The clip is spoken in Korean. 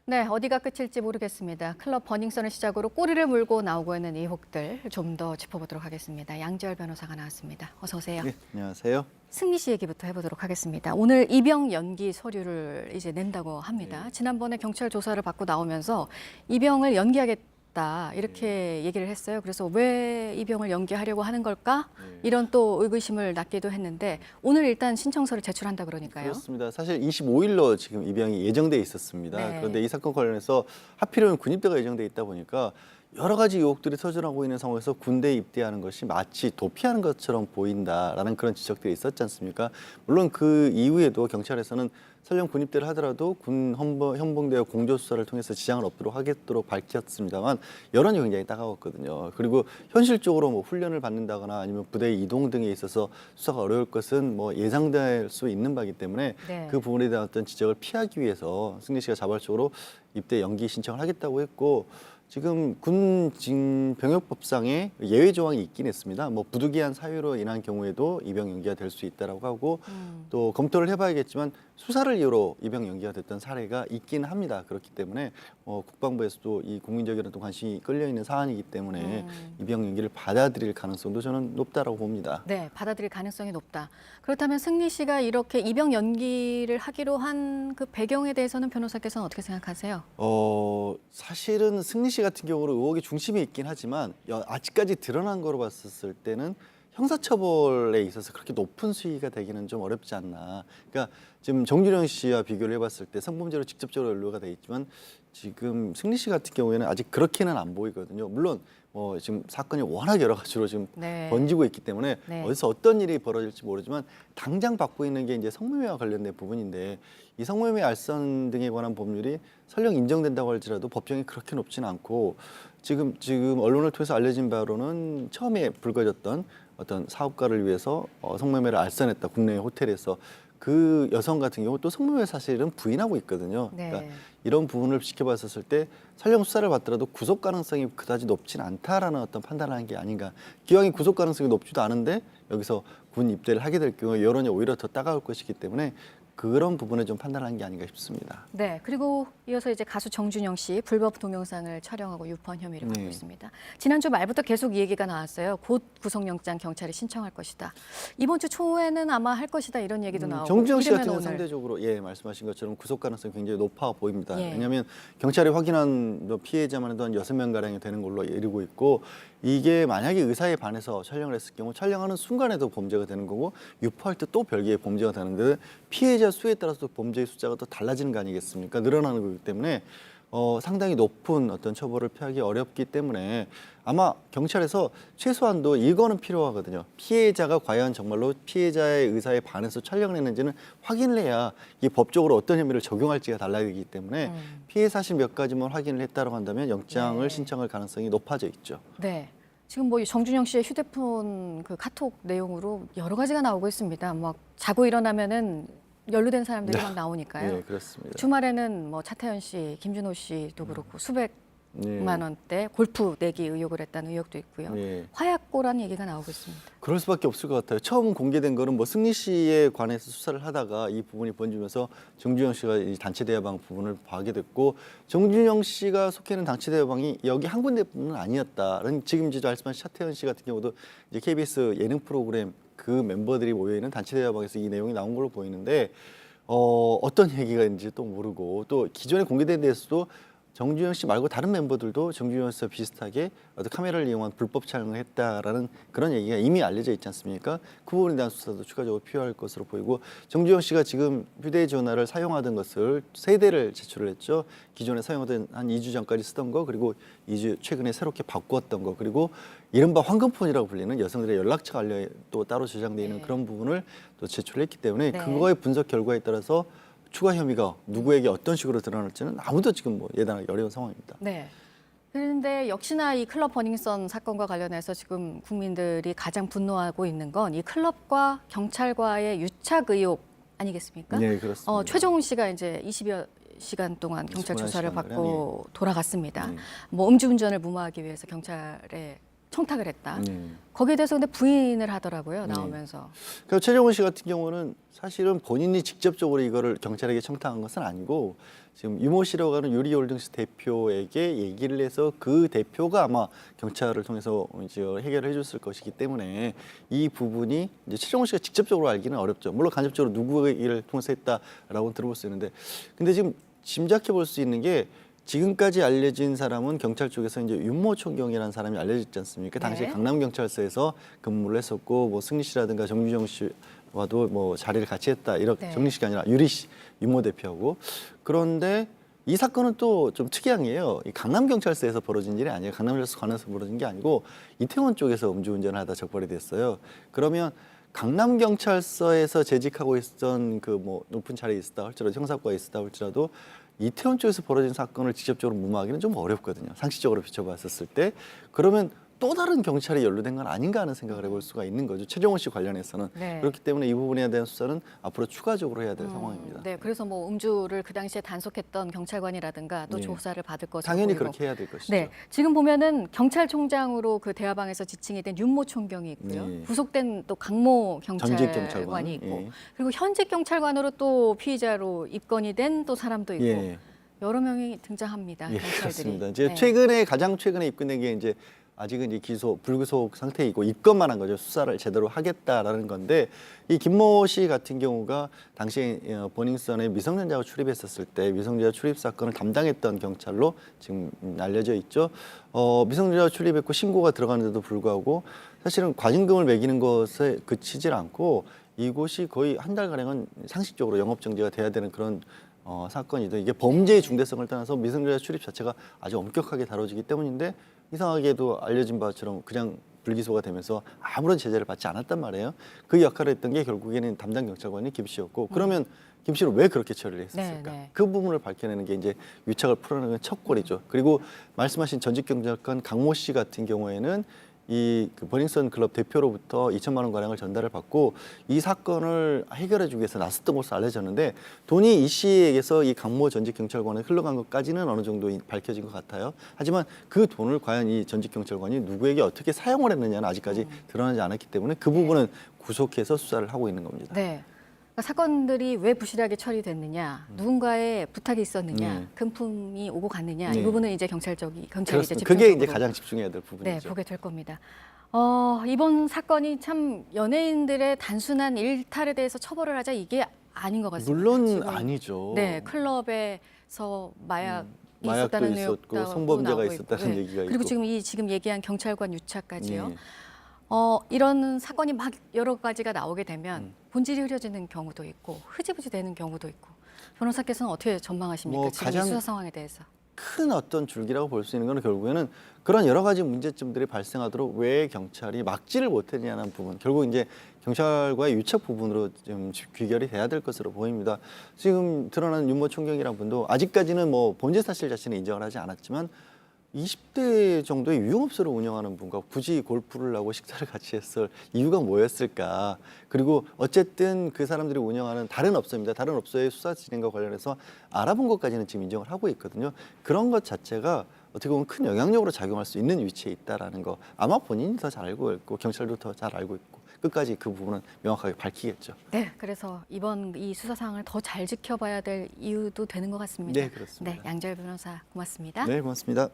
네, 어디가 끝일지 모르겠습니다. 클럽 버닝썬을 시작으로 꼬리를 물고 나오고 있는 의혹들 좀 더 짚어보도록 하겠습니다. 양지열 변호사가 나왔습니다. 어서 오세요. 네, 안녕하세요. 승리 씨 얘기부터 해보도록 하겠습니다. 오늘 입영 연기 서류를 이제 낸다고 합니다. 네. 지난번에 경찰 조사를 받고 나오면서 입영을 연기하겠다 이렇게 얘기를 했어요. 그래서 왜 입영을 연기하려고 하는 걸까? 네. 이런 또 의구심을 낳기도 했는데 오늘 일단 신청서를 제출한다 그러니까요. 그렇습니다. 사실 25일로 지금 입영이 예정돼 있었습니다. 네. 그런데 이 사건 관련해서 하필이면 군입대가 예정돼 있다 보니까 여러 가지 의혹들이 터져나오고 있는 상황에서 군대에 입대하는 것이 마치 도피하는 것처럼 보인다라는 그런 지적들이 있었지 않습니까? 물론 그 이후에도 경찰에서는 설령 군입대를 하더라도 군 헌병대와 공조수사를 통해서 지장을 없도록 하겠도록 밝혔습니다만 여론이 굉장히 따가웠거든요. 그리고 현실적으로 뭐 훈련을 받는다거나 아니면 부대 이동 등에 있어서 수사가 어려울 것은 뭐 예상될 수 있는 바이기 때문에 네. 그 부분에 대한 어떤 지적을 피하기 위해서 승리 씨가 자발적으로 입대 연기 신청을 하겠다고 했고 지금 군징병역법상에 예외 조항이 있긴 했습니다. 뭐 부득이한 사유로 인한 경우에도 입영 연기가 될 수 있다라고 하고 또 검토를 해봐야겠지만 수사를 이유로 입영 연기가 됐던 사례가 있긴 합니다. 그렇기 때문에 국방부에서도 이 국민적인 어떤 관심이 끌려 있는 사안이기 때문에 입영 연기를 받아들일 가능성도 저는 높다라고 봅니다. 네, 받아들일 가능성이 높다. 그렇다면 승리 씨가 이렇게 입영 연기를 하기로 한 그 배경에 대해서는 변호사께서는 어떻게 생각하세요? 사실은 승리 씨 같은 경우는 의혹의 중심에 있긴 하지만 아직까지 드러난 거로 봤었을 때는 형사처벌에 있어서 그렇게 높은 수위가 되기는 좀 어렵지 않나. 그러니까 지금 정준영 씨와 비교를 해봤을 때 성범죄로 직접적으로 연루가 돼 있지만 지금 승리 씨 같은 경우에는 아직 그렇게는 안 보이거든요. 물론 지금 사건이 워낙 여러 가지로 지금 네. 번지고 있기 때문에 네. 어디서 어떤 일이 벌어질지 모르지만 당장 받고 있는 게 이제 성매매와 관련된 부분인데 이 성매매 알선 등에 관한 법률이 설령 인정된다고 할지라도 법정이 그렇게 높지는 않고 지금 언론을 통해서 알려진 바로는 처음에 불거졌던 어떤 사업가를 위해서 성매매를 알선했다 국내 호텔에서 그 여성 같은 경우 또 성매매 사실은 부인하고 있거든요. 네. 그러니까 이런 부분을 지켜봤었을 때 설령 수사를 받더라도 구속 가능성이 그다지 높지는 않다라는 어떤 판단을 한 게 아닌가. 기왕이 구속 가능성이 높지도 않은데 여기서 군 입대를 하게 될 경우 여론이 오히려 더 따가울 것이기 때문에 그런 부분에 좀 판단한 게 아닌가 싶습니다. 네, 그리고 이어서 이제 가수 정준영 씨 불법 동영상을 촬영하고 유포한 혐의를 받고 네. 있습니다. 지난주 말부터 계속 이 얘기가 나왔어요. 곧 구속영장 경찰이 신청할 것이다. 이번 주 초에는 아마 할 것이다 이런 얘기도 나오고. 정준영 씨 같은 이르면 경우는 오늘. 상대적으로 말씀하신 것처럼 구속 가능성이 굉장히 높아 보입니다. 예. 왜냐하면 경찰이 확인한 피해자만 해도 한 6명가량이 되는 걸로 이르고 있고 이게 만약에 의사에 반해서 촬영을 했을 경우 촬영하는 순간에도 범죄가 되는 거고 유포할 때 또 별개의 범죄가 되는데 피해자 수에 따라서 범죄의 숫자가 또 달라지는 거 아니겠습니까? 늘어나는 거기 때문에 상당히 높은 어떤 처벌을 피하기 어렵기 때문에 아마 경찰에서 최소한도 이거는 필요하거든요. 피해자가 과연 정말로 피해자의 의사에 반해서 촬영을 했는지는 확인을 해야 이 법적으로 어떤 혐의를 적용할지가 달라지기 때문에 피해 사실 몇 가지만 확인을 했다고 한다면 영장을 네. 신청할 가능성이 높아져 있죠. 네. 지금 뭐 정준영 씨의 휴대폰 그 카톡 내용으로 여러 가지가 나오고 있습니다. 막 자고 일어나면은 연루된 사람들이 막 나오니까요. 네, 그렇습니다. 주말에는 뭐 차태현 씨, 김준호 씨도 그렇고 수백만 네. 원대 골프 내기 의혹을 했다는 의혹도 있고요. 네. 화약고라는 얘기가 나오고 있습니다. 그럴 수밖에 없을 것 같아요. 처음 공개된 거는 뭐 승리 씨에 관해서 수사를 하다가 이 부분이 번지면서 정준영 씨가 이 단체 대화방 부분을 봐게 됐고 정준영 씨가 속해 있는 단체 대화방이 여기 한 군데뿐은 아니었다는 지금 이제 말씀하신 차태현 씨 같은 경우도 이제 KBS 예능 프로그램 그 멤버들이 모여 있는 단체 대화방에서 이 내용이 나온 걸로 보이는데 어떤 얘기가 있는지 또 모르고 또 기존에 공개된 데에서도 정준영 씨 말고 다른 멤버들도 정준영 씨와 비슷하게 어떤 카메라를 이용한 불법 촬영을 했다라는 그런 얘기가 이미 알려져 있지 않습니까? 그 부분에 대한 수사도 추가적으로 필요할 것으로 보이고 정준영 씨가 지금 휴대전화를 사용하던 것을 3대를 제출을 했죠. 기존에 사용하던 한 2주 전까지 쓰던 거 그리고 2주 최근에 새롭게 바꾸었던 거 그리고 이른바 황금폰이라고 불리는 여성들의 연락처가 또 따로 저장되어 있는 그런 부분을 또 제출했기 때문에 네. 그거의 분석 결과에 따라서 추가 혐의가 누구에게 어떤 식으로 드러날지는 아무도 지금 예단하기 어려운 상황입니다. 네. 그런데 역시나 이 클럽 버닝썬 사건과 관련해서 지금 국민들이 가장 분노하고 있는 건 이 클럽과 경찰과의 유착 의혹 아니겠습니까? 네, 그렇습니다. 최종훈 씨가 이제 20여 시간 동안 경찰 21 조사를 시간을 받고 돌아갔습니다. 네. 뭐 음주운전을 무마하기 위해서 경찰에 청탁을 했다. 거기에 대해서 근데 부인을 하더라고요. 나오면서. 그러니까 최정훈 씨 같은 경우는 사실은 본인이 직접적으로 이거를 경찰에게 청탁한 것은 아니고 지금 유모 씨라고 하는 유리홀딩스 대표에게 얘기를 해서 그 대표가 아마 경찰을 통해서 이제 해결을 해줬을 것이기 때문에 이 부분이 이제 최정훈 씨가 직접적으로 알기는 어렵죠. 물론 간접적으로 누구의 일을 통해서 했다라고 들어볼 수 있는데, 근데 지금 짐작해 볼 수 있는 게 지금까지 알려진 사람은 경찰 쪽에서 이제 윤모 총경이라는 사람이 알려졌지 않습니까? 당시에 네. 강남경찰서에서 근무를 했었고 뭐 승리 씨라든가 정유정 씨와도 뭐 자리를 같이 했다. 이렇게 네. 정리 씨가 아니라 유리 씨, 윤모 대표하고. 그런데 이 사건은 또 좀 특이한 게요. 이 강남경찰서에서 벌어진 일이 아니에요. 강남경찰서 관에서 벌어진 게 아니고 이태원 쪽에서 음주운전을 하다 적발이 됐어요. 그러면 강남경찰서에서 재직하고 있었던 그 뭐 높은 자리에 있었다 할지라도 형사과에 있었다 할지라도 이태원 쪽에서 벌어진 사건을 직접적으로 무마하기는 좀 어렵거든요. 상식적으로 비춰봤었을 때. 그러면 또 다른 경찰이 연루된 건 아닌가 하는 생각을 해볼 수가 있는 거죠. 최정원 씨 관련해서는. 네. 그렇기 때문에 이 부분에 대한 수사는 앞으로 추가적으로 해야 될 상황입니다. 네, 그래서 뭐 음주를 그 당시에 단속했던 경찰관이라든가 또 네. 조사를 받을 것으로 당연히 보이고. 그렇게 해야 될 것이죠. 네, 지금 보면은 경찰총장으로 그 대화방에서 지칭이 된 윤모 총경이 있고요. 네. 구속된 또 강모 전직 경찰관이 경찰관. 있고, 예. 그리고 현직 경찰관으로 또 피의자로 입건이 된 또 사람도 있고, 예. 여러 명이 등장합니다. 예, 경찰들이. 그렇습니다. 이제 네. 가장 최근에 입건된 게 이제 아직은 이제 불구속 상태이고 입건만 한 거죠. 수사를 제대로 하겠다라는 건데, 이 김모 씨 같은 경우가 당시에 버닝썬에 미성년자가 출입했었을 때 미성년자 출입 사건을 담당했던 경찰로 지금 알려져 있죠. 미성년자가 출입했고 신고가 들어가는데도 불구하고 사실은 과징금을 매기는 것에 그치질 않고 이곳이 거의 한 달가량은 상식적으로 영업 정지가 돼야 되는 그런 사건이든 이게 범죄의 중대성을 떠나서 미성년자 출입 자체가 아주 엄격하게 다뤄지기 때문인데, 이상하게도 알려진 바처럼 그냥 불기소가 되면서 아무런 제재를 받지 않았단 말이에요. 그 역할을 했던 게 결국에는 담당 경찰관이 김 씨였고, 그러면 김 씨를 왜 그렇게 처리를 했었을까? 네. 그 부분을 밝혀내는 게 이제 유착을 풀어내는 첫 골이죠. 그리고 말씀하신 전직 경찰관 강모 씨 같은 경우에는 그 버닝썬 클럽 대표로부터 2천만 원 가량을 전달을 받고 이 사건을 해결해주기 위해서 나섰던 것으로 알려졌는데, 돈이 이 씨에게서 이 강모 전직 경찰관에 흘러간 것까지는 어느 정도 밝혀진 것 같아요. 하지만 그 돈을 과연 이 전직 경찰관이 누구에게 어떻게 사용을 했느냐는 아직까지 드러나지 않았기 때문에 그 부분은 구속해서 수사를 하고 있는 겁니다. 네. 그러니까 사건들이 왜 부실하게 처리됐느냐, 누군가의 부탁이 있었느냐, 금품이 오고 갔느냐, 이 네. 부분은 이제 경찰이 이제 그렇습니다. 집중적으로 그게 이제 가장 집중해야 될 네, 부분이죠. 보게 될 겁니다. 이번 사건이 참 연예인들의 단순한 일탈에 대해서 처벌을 하자 이게 아닌 것 같습니다. 물론 지금, 아니죠. 네, 클럽에서 마약이 마약도 있었다는 있었고 내용도 성범죄가 나오고 있었다는 있고, 네. 얘기가 그리고 있고. 지금 지금 얘기한 경찰관 유착까지요. 네. 이런 사건이 막 여러 가지가 나오게 되면 본질이 흐려지는 경우도 있고 흐지부지 되는 경우도 있고, 변호사께서는 어떻게 전망하십니까? 뭐 지금 이 수사 상황에 대해서. 큰 어떤 줄기라고 볼 수 있는 건 결국에는 그런 여러 가지 문제점들이 발생하도록 왜 경찰이 막지를 못했냐는 부분, 결국 이제 경찰과의 유착 부분으로 좀 귀결이 돼야 될 것으로 보입니다. 지금 드러난 윤모 총경이라는 분도 아직까지는 뭐 범죄 사실 자체는 인정을 하지 않았지만 20대 정도의 유흥업소를 운영하는 분과 굳이 골프를 하고 식사를 같이 했을 이유가 뭐였을까? 그리고 어쨌든 그 사람들이 운영하는 다른 업소입니다. 다른 업소의 수사 진행과 관련해서 알아본 것까지는 지금 인정을 하고 있거든요. 그런 것 자체가 어떻게 보면 큰 영향력으로 작용할 수 있는 위치에 있다라는 거, 아마 본인이 더 잘 알고 있고 경찰도 더 잘 알고 있고 끝까지 그 부분은 명확하게 밝히겠죠. 네, 그래서 이번 이 수사 상황을 더 잘 지켜봐야 될 이유도 되는 것 같습니다. 네, 그렇습니다. 네, 양절 변호사 고맙습니다. 네, 고맙습니다.